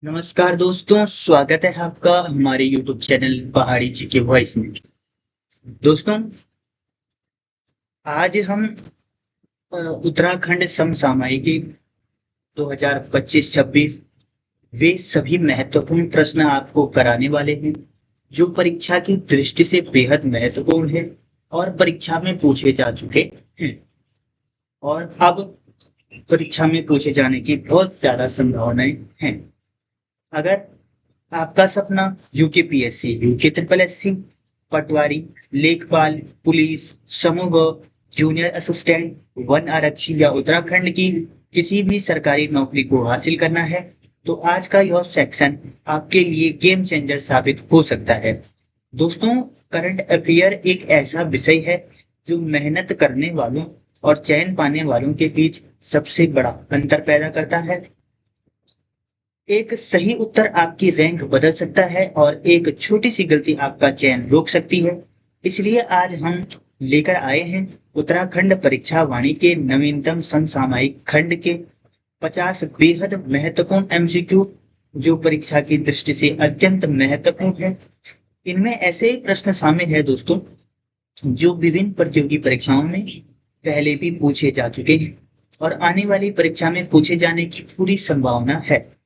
नमस्कार दोस्तों, स्वागत है आपका हमारे YouTube चैनल पहाड़ी जी के वॉइस में। दोस्तों, आज हम उत्तराखंड समसामयिकी 2025-26 वे सभी महत्वपूर्ण प्रश्न आपको कराने वाले हैं जो परीक्षा की दृष्टि से बेहद महत्वपूर्ण है और परीक्षा में पूछे जा चुके हैं और अब परीक्षा में पूछे जाने की बहुत ज्यादा संभावनाएं हैं। अगर आपका सपना यूकेपीएससी, यूके ट्रिपल एससी, पटवारी, लेखपाल, पुलिस, समूह, जूनियर असिस्टेंट, वन आरक्षी या उत्तराखंड की किसी भी सरकारी नौकरी को हासिल करना है, तो आज का यह सेक्शन आपके लिए गेम चेंजर साबित हो सकता है। दोस्तों, करंट अफेयर एक ऐसा विषय है जो मेहनत करने वालों और चयन पाने वालों के बीच सबसे बड़ा अंतर पैदा करता है। एक सही उत्तर आपकी रैंक बदल सकता है और एक छोटी सी गलती आपका चयन रोक सकती है। इसलिए आज हम लेकर आए हैं उत्तराखंड परीक्षा वाणी के नवीनतम समसामयिक खंड के 50 बेहद महत्वपूर्ण एमसीक्यू जो परीक्षा की दृष्टि से अत्यंत महत्वपूर्ण है। इनमें ऐसे प्रश्न शामिल है दोस्तों जो विभिन्न प्रतियोगी परीक्षाओं में पहले भी पूछे जा चुके हैं और आने वाली परीक्षा में पूछे जाने की पूरी संभावना है।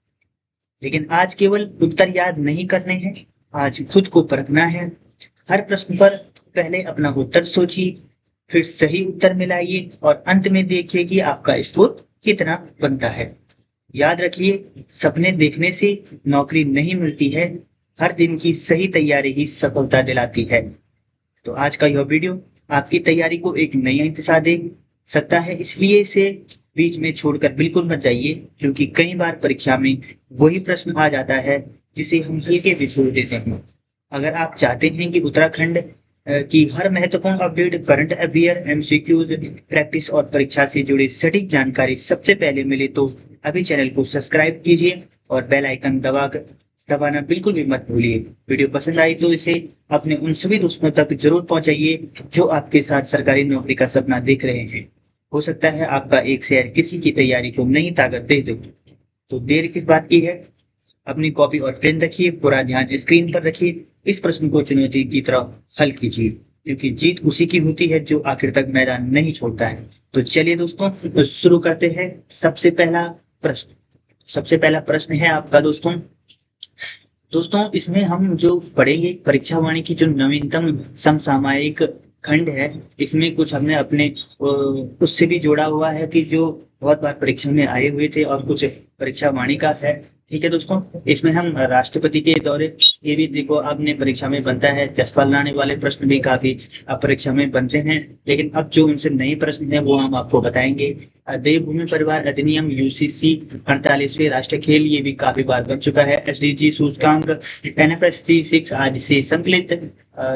लेकिन आज केवल उत्तर याद नहीं करने हैं, आज खुद को परखना है। हर प्रश्न पर पहले अपना उत्तर सोचिए, फिर सही उत्तर मिलाइए और अंत में देखिए कि आपका स्कोर कितना बनता है। याद रखिए, सपने देखने से नौकरी नहीं मिलती है, हर दिन की सही तैयारी ही सफलता दिलाती है। तो आज का यह वीडियो आपकी तैयारी को एक नई दिशा दे सकता है, इसलिए इसे बीच में छोड़कर बिल्कुल मत जाइए, क्योंकि कई बार परीक्षा में वही प्रश्न आ जाता है जिसे हम जीके भी छोड़ देते हैं। अगर आप चाहते हैं कि उत्तराखंड की हर महत्वपूर्ण update, current affair, MCQs, practice और परीक्षा से जुड़ी सटीक जानकारी सबसे पहले मिले, तो अभी चैनल को सब्सक्राइब कीजिए और बेल आइकन दबाना बिल्कुल भी मत भूलिए। वीडियो पसंद आई तो इसे अपने उन सभी दोस्तों तक जरूर पहुंचाइए जो आपके साथ सरकारी नौकरी का सपना देख रहे हैं। हो सकता है आपका एक शेयर किसी की तैयारी को नई ताकत दे दे। तो देर किस बात की है, अपनी कॉपी और पेन रखिए, पूरा ध्यान स्क्रीन पर रखिए, इस प्रश्न को चुनौती की तरह हल कीजिए, क्योंकि जीत उसी की होती है जो आखिर तक मैदान नहीं छोड़ता है। तो चलिए दोस्तों, तो शुरू करते हैं। सबसे पहला प्रश्न है आपका दोस्तों। दोस्तों, इसमें हम जो पढ़ेंगे परीक्षा वाणी की जो नवीनतम समसामयिक खंड है, इसमें कुछ हमने अपने उससे भी जोड़ा हुआ है कि जो बहुत बार परीक्षा में आए हुए थे और कुछ परीक्षा वाणी का है। ठीक है दोस्तों, इसमें हम राष्ट्रपति के दौरे, ये भी देखो आपने परीक्षा में बनता है। जसपाल राणे वाले प्रश्न भी काफी परीक्षा में बनते हैं, लेकिन अब जो उनसे नए प्रश्न है वो हम आपको बताएंगे। देवभूमि परिवार अधिनियम, यूसीसी 48वें राष्ट्रीय खेल, ये भी काफी बार बन चुका है। एसडीजी सूचकांक, एनएफएससी 6 आदि से संकलित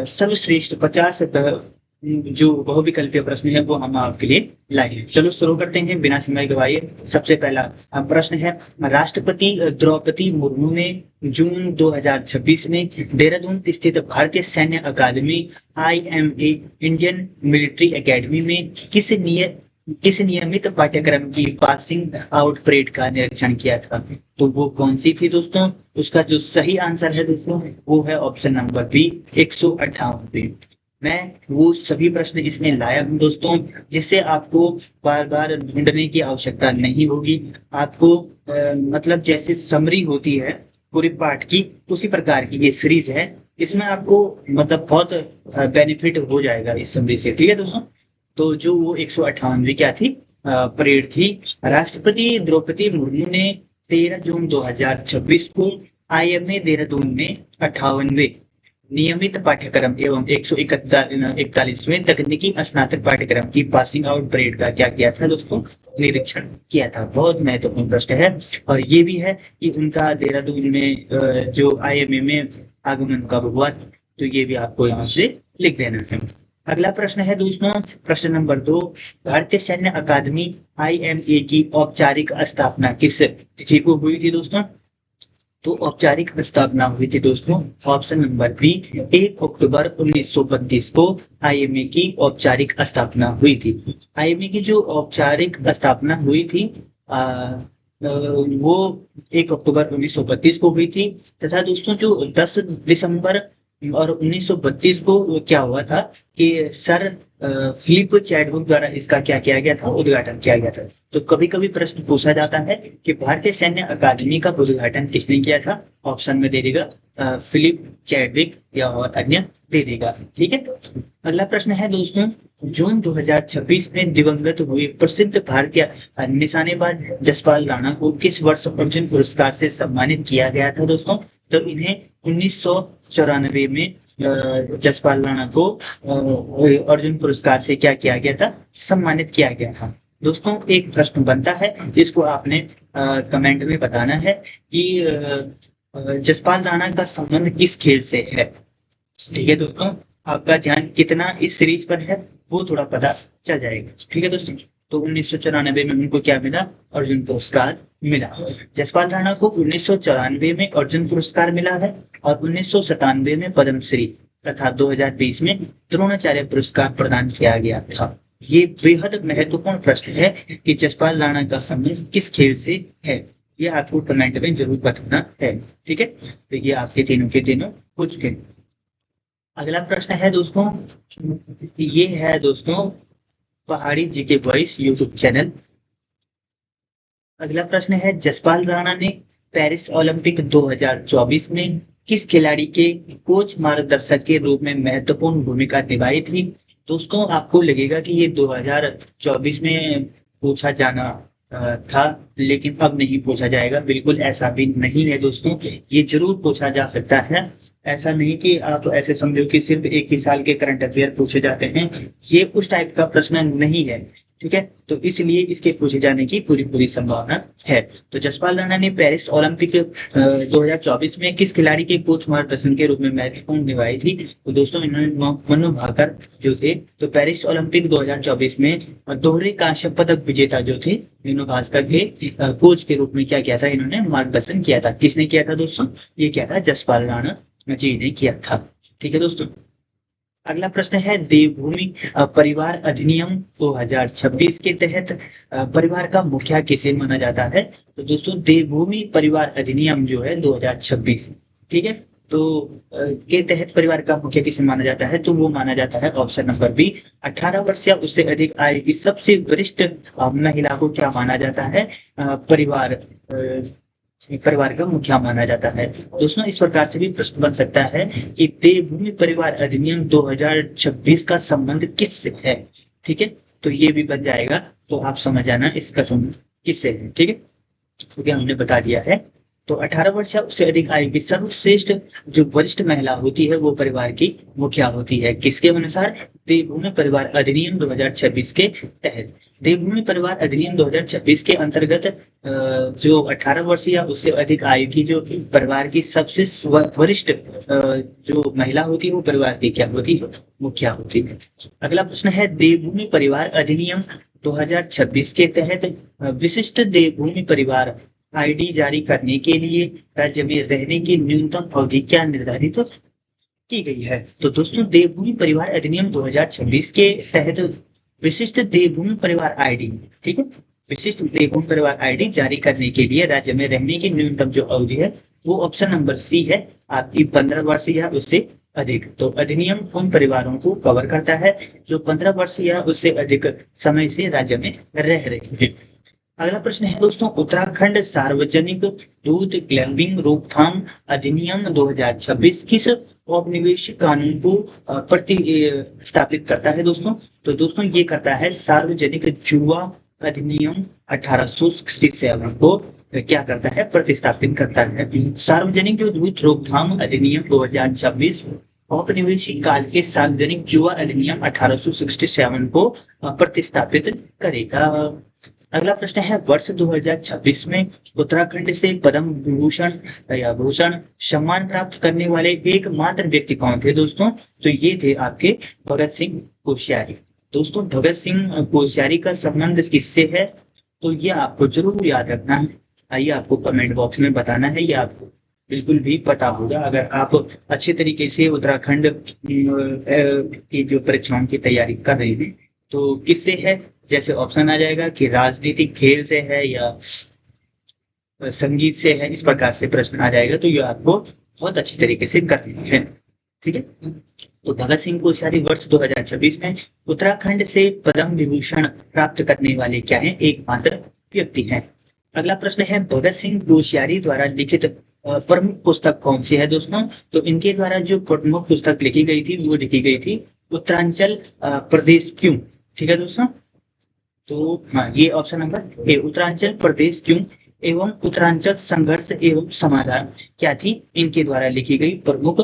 सर्वश्रेष्ठ 50 जो बहुविकल्पीय प्रश्न है वो हम आपके लिए लाए हैं। चलो शुरू करते हैं बिना समय गवाए। सबसे पहला प्रश्न है, राष्ट्रपति द्रौपदी मुर्मू ने जून 2026 में देहरादून स्थित भारतीय सैन्य अकादमी आईएमए, इंडियन मिलिट्री एकेडमी में किस नियमित पाठ्यक्रम की पासिंग आउट परेड का निरीक्षण किया था? तो वो कौन सी थी दोस्तों? उसका जो सही आंसर है दोस्तों वो है ऑप्शन नंबर बी, 158। मैं वो सभी प्रश्न इसमें लाया हूं दोस्तों, जिससे आपको बार बार ढूंढने की आवश्यकता नहीं होगी। आपको मतलब जैसे समरी होती है पूरे पाठ की, उसी प्रकार की ये सीरीज है। इसमें आपको मतलब बहुत बेनिफिट हो जाएगा इस समरी से। ठीक है दोस्तों, तो जो वो 158वीं क्या थी, परेड थी। राष्ट्रपति द्रौपदी मुर्मू ने 13 जून 2026 को आईएमए देहरादून में 58वें नियमित पाठ्यक्रम एवं 141वें तकनीकी स्नातक पाठ्यक्रम की पासिंग आउट परेड का क्या किया था दोस्तों? निरीक्षण किया था। बहुत महत्वपूर्ण प्रश्न है और ये भी है कि उनका देहरादून में जो आईएमए में आगमन कब हुआ, तो ये भी आपको यहाँ से लिख देना है। अगला प्रश्न है दोस्तों, प्रश्न नंबर 2, भारतीय सैन्य अकादमी आईएमए की औपचारिक स्थापना किस तिथि को हुई थी दोस्तों? तो औपचारिक स्थापना हुई थी दोस्तों, ऑप्शन नंबर बी, 1 अक्टूबर 1932 को आईएमए की औपचारिक स्थापना हुई थी। आईएमए की जो औपचारिक स्थापना हुई थी वो 1 अक्टूबर 1932 को हुई थी। तथा दोस्तों जो 10 दिसंबर और 1932 को क्या हुआ था कि सर फिलिप चैडविक द्वारा इसका क्या किया गया था, उद्घाटन किया गया था। तो कभी कभी प्रश्न पूछा जाता है कि भारतीय सैन्य अकादमी का उद्घाटन किसने किया था। ऑप्शन में दे देगा फिलिप चैडविक या और अन्य दे देगा। ठीक है, अगला प्रश्न है दोस्तों, जून 2026 में दिवंगत हुए प्रसिद्ध भारतीय निशानेबाज जसपाल राणा को किस वर्ष अर्जुन पुरस्कार से सम्मानित किया गया था दोस्तों। तो इन्हें 1994 में जसपाल राणा को अर्जुन पुरस्कार से क्या किया गया था, सम्मानित किया गया था। दोस्तों एक प्रश्न बनता है जिसको आपने कमेंट में बताना है कि जसपाल राणा का संबंध किस खेल से है। ठीक है दोस्तों, आपका ध्यान कितना इस सीरीज पर है वो थोड़ा पता चल जाएगा। ठीक है दोस्तों, तो 1994 में उनको क्या मिला, अर्जुन पुरस्कार मिला। जसपाल राणा को 1994 में अर्जुन पुरस्कार मिला है और 1997 में पद्मश्री तथा 2020 में द्रोणाचार्य पुरस्कार प्रदान किया गया था। ये बेहद महत्वपूर्ण प्रश्न है कि जसपाल राणा का संबंध किस खेल से है, ये आपको कमेंट में जरूर बताना है। ठीक है, तो ये आपके तीनों के तीनों हो चुके हैं। अगला प्रश्न है दोस्तों, ये है दोस्तों पहाड़ी जी के वॉइस यूट्यूब चैनल। अगला प्रश्न है, जसपाल राणा ने पेरिस ओलंपिक 2024 में किस खिलाड़ी के कोच मार्गदर्शक के रूप में महत्वपूर्ण भूमिका निभाई थी। दोस्तों आपको लगेगा कि ये 2024 में पूछा जाना था, लेकिन अब नहीं पूछा जाएगा। बिल्कुल ऐसा भी नहीं है दोस्तों, ये जरूर पूछा जा सकता है। ऐसा नहीं कि आप ऐसे समझो कि सिर्फ एक ही साल के करंट अफेयर पूछे जाते हैं, ये उस टाइप का प्रश्न नहीं है। ठीक है, तो इसलिए इसके पूछे जाने की पूरी पूरी संभावना है। तो जसपाल राणा ने पेरिस ओलंपिक 2024 में किस खिलाड़ी के कोच मार्गदर्शन के रूप में महत्वपूर्ण निभाई थी। तो दोस्तों इन्होंने मनु भाकर जो थे, तो पेरिस ओलंपिक 2024 में दोहरे कांस्य पदक विजेता जो थे मीनू भास्कर के कोच के रूप में क्या किया था, इन्होंने मार्गदर्शन किया था। किसने किया था दोस्तों, ये किया था जसपाल राणा जी ने किया था। ठीक है दोस्तों, अगला प्रश्न है, देवभूमि परिवार अधिनियम 2026 के तहत परिवार का मुखिया किसे माना जाता है। तो दोस्तों देवभूमि परिवार अधिनियम जो है 2026, ठीक है, तो के तहत परिवार का मुखिया किसे माना जाता है, तो वो माना जाता है ऑप्शन नंबर बी, 18 वर्ष या उससे अधिक आयु की सबसे वरिष्ठ महिला को क्या माना जाता है, परिवार का मुखिया माना जाता है। दोस्तों इस प्रकार से भी प्रश्न बन सकता है कि देवभूमि परिवार अधिनियम 2026 का संबंध किससे है। ठीक है, तो ये भी बन जाएगा, तो आप समझ आना इसका संबंध किससे है। ठीक है, क्योंकि हमने बता दिया है। तो 18 वर्ष या उससे अधिक आयु की सर्वश्रेष्ठ जो वरिष्ठ महिला होती है वो परिवार की मुखिया होती है। किसके अनुसार, देवभूमि परिवार अधिनियम 2026 के तहत। देवभूमि परिवार अधिनियम 2026 के अंतर्गत जो 18 वर्ष या उससे अधिक आयु की जो परिवार की सबसे वरिष्ठ जो महिला होती है वो परिवार की क्या होती है, मुखिया होती है। अगला प्रश्न है, देवभूमि परिवार अधिनियम 2026 के तहत विशिष्ट देवभूमि परिवार आईडी जारी करने के लिए राज्य में रहने की न्यूनतम अवधि क्या निर्धारित की गई है। तो दोस्तों देवभूमि परिवार अधिनियम 2026 के तहत विशिष्ट देवभूमि परिवार आईडी, ठीक है, विशिष्ट देवभूमि परिवार आईडी जारी करने के लिए राज्य में रहने की न्यूनतम जो अवधि है वो ऑप्शन नंबर सी है आपकी 15 वर्ष या उससे अधिक। तो अधिनियम उन परिवारों को कवर करता है जो 15 वर्ष या उससे अधिक समय से राज्य में रह रहे हैं। अगला प्रश्न है दोस्तों, उत्तराखंड सार्वजनिक दूध ग्लैम्बिंग रोकथाम अधिनियम 2026 किस औपनिवेशिक कानून को प्रतिस्थापित करता है दोस्तों। तो दोस्तों ये करता है सार्वजनिक जुआ अधिनियम 1867 को क्या करता है, प्रतिस्थापित करता है। सार्वजनिक जो दूध रोकथाम अधिनियम 2026 औपनिवेशिक काल के सार्वजनिक जुआ अधिनियम 1867 को प्रतिस्थापित करेगा। अगला प्रश्न है, वर्ष 2026 में उत्तराखंड से पद्म विभूषण या भूषण सम्मान प्राप्त करने वाले एकमात्र व्यक्ति कौन थे दोस्तों। तो ये थे आपके भगत सिंह कोश्यारी। दोस्तों भगत सिंह कोश्यारी का संबंध किससे है, तो ये आपको जरूर याद रखना है। आइए आपको कमेंट बॉक्स में बताना है, ये आपको बिल्कुल भी पता होगा अगर आप अच्छे तरीके से उत्तराखंड की जो परीक्षाओं की तैयारी कर रहे हैं। तो किससे है, जैसे ऑप्शन आ जाएगा कि राजनीतिक खेल से है या संगीत से है, इस प्रकार से प्रश्न आ जाएगा, तो ये आपको बहुत अच्छी तरीके से करना है। ठीक है, तो भगत सिंह कोश्यारी वर्ष 2026 में उत्तराखंड से पद्म विभूषण प्राप्त करने वाले क्या है, एकमात्र व्यक्ति हैं। अगला प्रश्न है, भगत सिंह कोश्यारी द्वारा लिखित प्रमुख पुस्तक कौन सी है दोस्तों? तो इनके द्वारा जो प्रमुख पुस्तक लिखी गई थी वो लिखी गई थी उत्तरांचल प्रदेश क्यों। ठीक है दोस्तों, तो हाँ, ये ऑप्शन नंबर ए, उत्तरांचल प्रदेश क्यों एवं उत्तरांचल संघर्ष एवं समाधान क्या थी, इनके द्वारा लिखी गई प्रमुख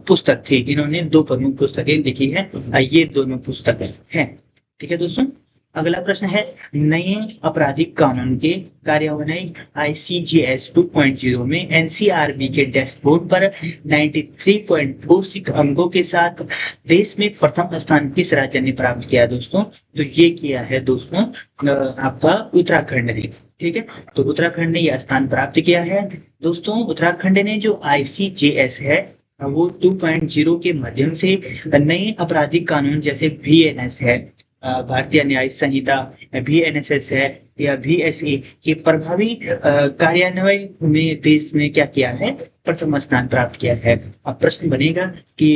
पुस्तक थी। इन्होंने 2 प्रमुख पुस्तकें लिखी है, ये दोनों पुस्तकें हैं। ठीक है दोस्तों, अगला प्रश्न है, नए आपराधिक कानून के कार्यान्वयन ICJS 2.0 में NCRB के डैशबोर्ड पर 93.46 अंकों के साथ देश में प्रथम स्थान किस राज्य ने प्राप्त किया दोस्तों? तो ये किया है दोस्तों आपका उत्तराखंड ने। ठीक है, तो उत्तराखंड ने यह स्थान प्राप्त किया है दोस्तों। उत्तराखंड ने जो ICJS है वो 2.0 के माध्यम से नए आपराधिक कानून जैसे VNS है, भारतीय न्याय संहिता, VNSS है या VSA के प्रभावी कार्यान्वयन में देश में क्या किया है, प्रथम स्थान प्राप्त किया है। अब प्रश्न बनेगा कि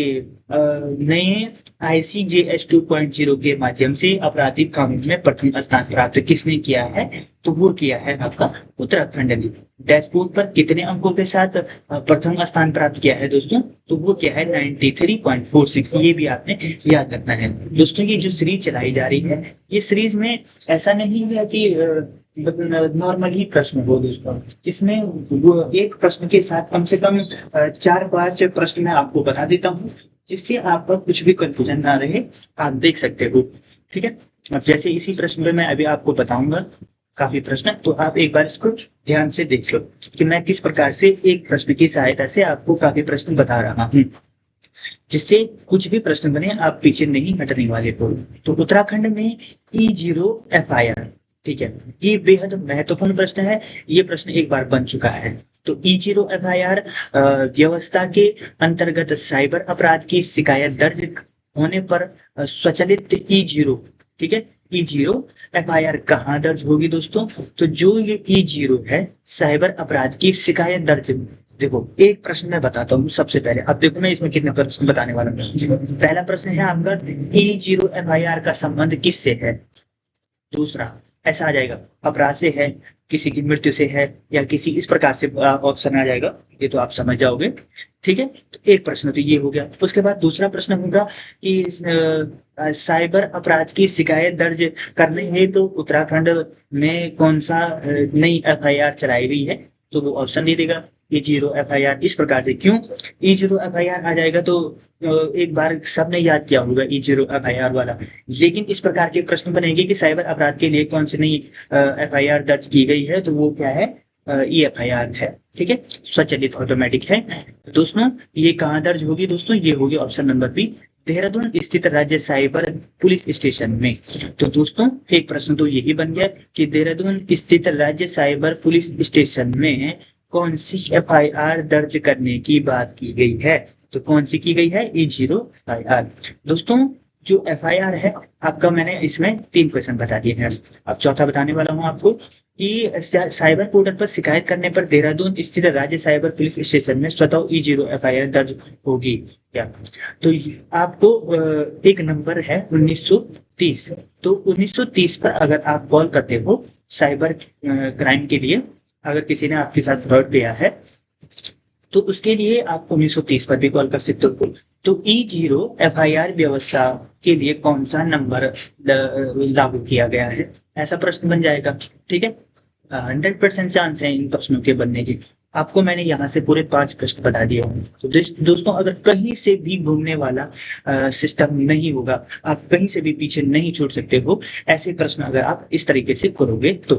नए ICJS 2.0 के माध्यम से आपराधिक कानून में प्रथम स्थान प्राप्त किसने किया है? तो वो किया है आपका उत्तराखंड ने। डैशबोर्ड पर कितने अंकों के साथ प्रथम स्थान प्राप्त किया है दोस्तों? तो वो क्या है, 93.46। ये भी आपने याद रखना है दोस्तों। ये जो सीरीज चलाई जा रही है, ये सीरीज में ऐसा नहीं है कि नॉर्मल ही प्रश्न हो दोस्तों, इसमें वो एक प्रश्न के साथ कम से कम 4-5 प्रश्न मैं आपको बता देता हूँ, जिससे आपका कुछ भी कंफ्यूजन ना रहे, आप देख सकते हो। ठीक है, अब जैसे इसी प्रश्न में मैं अभी आपको बताऊंगा काफी प्रश्न, तो आप एक बार इसको ध्यान से देख लो कि मैं किस प्रकार से एक प्रश्न की सहायता से आपको काफी प्रश्न बता रहा हूँ, जिससे कुछ भी प्रश्न बने आप पीछे नहीं हटने वाले हो। तो उत्तराखंड में E0 FIR, ठीक है, ये बेहद महत्वपूर्ण प्रश्न है। ये प्रश्न एक बार बन चुका है। तो E0 FIR व्यवस्था के अंतर्गत साइबर अपराध की शिकायत दर्ज होने पर स्वचालित E0, ठीक है, E0 FIR कहाँ दर्ज होगी दोस्तों? तो जो ये E0 है, साइबर अपराध की शिकायत दर्ज, देखो एक प्रश्न मैं बताता हूँ सबसे पहले। अब देखो मैं इसमें कितने प्रश्न बताने वाला हूँ। पहला प्रश्न है आपका, E0 FIR का संबंध किससे है? दूसरा ऐसा आ जाएगा, अपराध से है, किसी की मृत्यु से है, या किसी, इस प्रकार से ऑप्शन आ जाएगा। ये तो आप समझ जाओगे। ठीक है, तो एक प्रश्न तो ये हो गया। उसके बाद दूसरा प्रश्न होगा कि साइबर अपराध की शिकायत दर्ज करने है तो उत्तराखंड में कौन सा नई FIR चलाई गई है? तो वो ऑप्शन दे देगा E0 FIR इस प्रकार से। क्यों E0 FIR आ जाएगा? तो एक बार सबने याद किया होगा E0 FIR वाला, लेकिन इस प्रकार के प्रश्न बनेंगे कि साइबर अपराध के लिए कौन सी नई FIR दर्ज की गई है? तो वो क्या है, EFIR है। ठीक है, स्वचालित ऑटोमेटिक है दोस्तों। ये कहाँ दर्ज होगी दोस्तों? ये होगी ऑप्शन नंबर बी, देहरादून स्थित राज्य साइबर पुलिस स्टेशन में। तो दोस्तों एक प्रश्न तो यही बन गया कि देहरादून स्थित राज्य साइबर पुलिस स्टेशन में कौन सी FIR दर्ज करने की बात की गई है? तो कौन सी की गई है? E0 FIR। दोस्तों जो FIR है आपका, मैंने इसमें 3 क्वेश्चन बता दिए हैं। अब चौथा बताने वाला हूं आपको कि साइबर पोर्टल पर शिकायत करने पर देहरादून स्थित राज्य साइबर पुलिस स्टेशन में स्वतः E0 FIR दर्ज होगी क्या? तो आपको एक नंबर है 1930। तो 1930 पर अगर आप कॉल करते हो साइबर क्राइम के लिए, अगर किसी ने आपके साथ फ्रॉड किया है, तो उसके लिए आप 1930 पर भी कॉल कर सकते हो। तो E0 FIR व्यवस्था के लिए कौन सा नंबर लागू किया गया है? ऐसा प्रश्न बन जाएगा। ठीक है, 100% चांस है इन प्रश्नों के बनने की। आपको मैंने यहाँ से पूरे 5 प्रश्न बता दिए होंगे। तो दोस्तों अगर कहीं से भी घूमने वाला सिस्टम नहीं होगा, आप कहीं से भी पीछे नहीं छूट सकते हो ऐसे प्रश्न अगर आप इस तरीके से करोगे तो।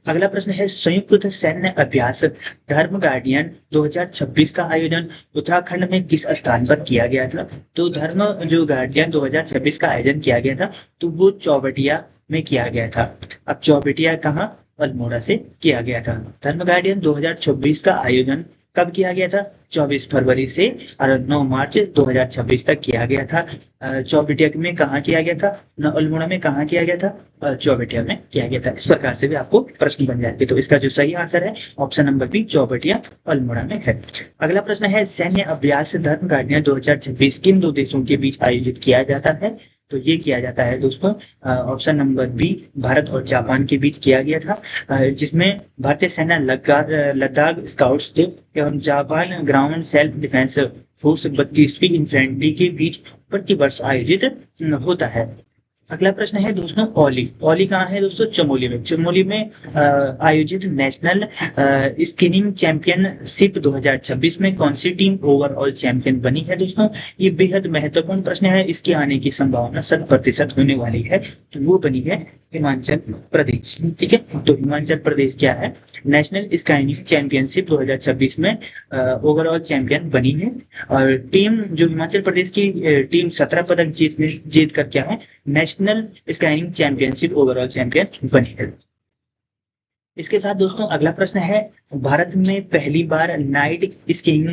अगला प्रश्न है, संयुक्त सैन्य अभ्यास धर्म गार्डियन 2026 का आयोजन उत्तराखंड में किस स्थान पर किया गया था? तो धर्म जो गार्डियन 2026 का आयोजन किया गया था, तो वो चौबटिया में किया गया था। अब चौबटिया कहाँ? अल्मोड़ा से किया गया था। धर्म गार्डियन 2026 का आयोजन कब किया गया था? 24 फरवरी से और 9 मार्च 2026 तक किया गया था। चौबटिया में कहाँ किया गया था? अल्मोड़ा में कहाँ किया गया था? चौबटिया में किया गया था। इस प्रकार से भी आपको प्रश्न बन जाएंगे। तो इसका जो सही आंसर है option number B, Chaubatia Almora में है। अगला प्रश्न है, सैन्य अभ्यास धर्म गार्डियन 2026 किन दो देशों के बीच आयोजित किया जाता है? तो ये किया जाता है दोस्तों ऑप्शन नंबर बी, भारत और जापान के बीच किया गया था, जिसमें भारतीय सेना लद्दाख स्काउट्स एवं Japan ground self defence force 32वीं इन्फेंट्री के बीच प्रतिवर्ष आयोजित होता है। अगला प्रश्न है दोस्तों, ओली कहाँ है दोस्तों? चमोली में। चमोली में आयोजित नेशनल स्कीइंग चैंपियनशिप 2026 में कौन सी टीम ओवरऑल चैंपियन बनी है दोस्तों? ये बेहद महत्वपूर्ण प्रश्न है, इसके आने की संभावना 100% होने वाली है। तो वो बनी है हिमाचल प्रदेश। ठीक है, तो हिमाचल प्रदेश क्या है? नेशनल स्काइंग चैंपियनशिप 2026 में ओवरऑल चैंपियन बनी है। और टीम जो हिमाचल प्रदेश की टीम 17 पदक जीत कर क्या है? National skiing championship overall champion बनी है। इसके साथ दोस्तों अगला प्रश्न है, भारत में पहली बार नाइट स्कीइंग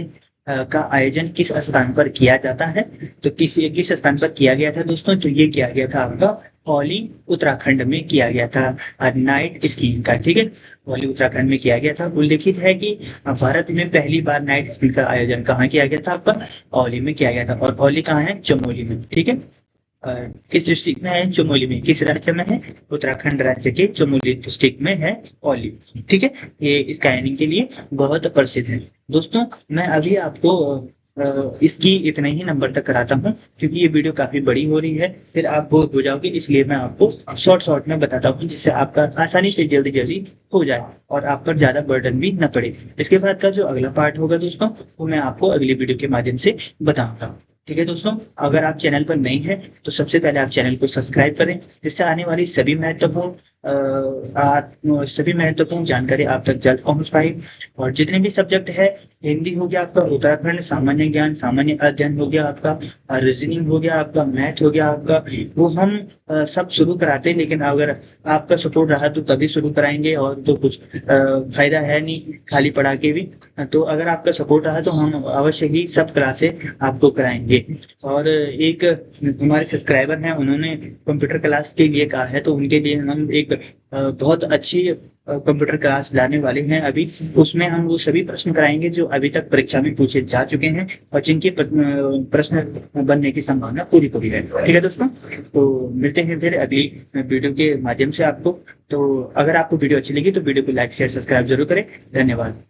का आयोजन किस स्थान पर किया जाता है? तो किस स्थान पर किया गया था दोस्तों? तो ये किया गया था आपका औली उत्तराखंड में किया गया था नाइट स्कीइंग का। ठीक है, औली उत्तराखंड में किया गया था। उल्लेखित है कि भारत में पहली बार नाइट स्कीइंग का आयोजन कहाँ किया गया था? आपका औली में किया गया था। और औली कहाँ है? चमोली में। ठीक है, किस डिस्ट्रिक्ट में है? चमोली में। किस राज्य में है? उत्तराखंड राज्य के चमोली डिस्ट्रिक्ट में है औली। ठीक है, ये स्काइंग के लिए बहुत प्रसिद्ध है। दोस्तों मैं अभी आपको इसकी इतने ही नंबर तक कराता हूँ, क्योंकि ये वीडियो काफी बड़ी हो रही है, फिर आप बोर हो जाओगे, इसलिए मैं आपको शॉर्ट में बताता हूँ, जिससे आपका आसानी से जल्दी हो जाए और आप पर ज्यादा बर्डन भी न पड़े। इसके बाद का जो अगला पार्ट होगा दोस्तों, वो मैं आपको अगली वीडियो के माध्यम से बताऊंगा। ठीक है दोस्तों, अगर आप चैनल पर नए हैं तो सबसे पहले आप चैनल को सब्सक्राइब करें, जिससे आने वाली सभी महत्वपूर्ण जानकारी आप तक जल्द पहुंच पाए। और जितने भी सब्जेक्ट है, हिंदी हो गया आपका, उत्तराखंड सामान्य ज्ञान सामान्य अध्ययन हो गया आपका, रीजनिंग हो गया आपका, मैथ हो गया आपका, वो हम सब शुरू कराते हैं। लेकिन अगर आपका सपोर्ट रहा तो तभी शुरू कराएंगे, और तो कुछ फायदा है नहीं खाली पढ़ा के भी। तो अगर आपका सपोर्ट रहा तो हम अवश्य ही सब क्लासे आपको कराएंगे। और एक हमारे सब्सक्राइबर हैं, उन्होंने कंप्यूटर क्लास के लिए कहा है, तो उनके लिए हम एक बहुत अच्छी कंप्यूटर क्लास लाने वाले हैं अभी। उसमें हम वो सभी प्रश्न कराएंगे जो अभी तक परीक्षा में पूछे जा चुके हैं और जिनके प्रश्न बनने की संभावना पूरी है। ठीक है दोस्तों, तो मिलते हैं फिर अगली वीडियो के माध्यम से आपको। तो अगर आपको वीडियो अच्छी लगी तो वीडियो को लाइक शेयर सब्सक्राइब जरूर करें। धन्यवाद।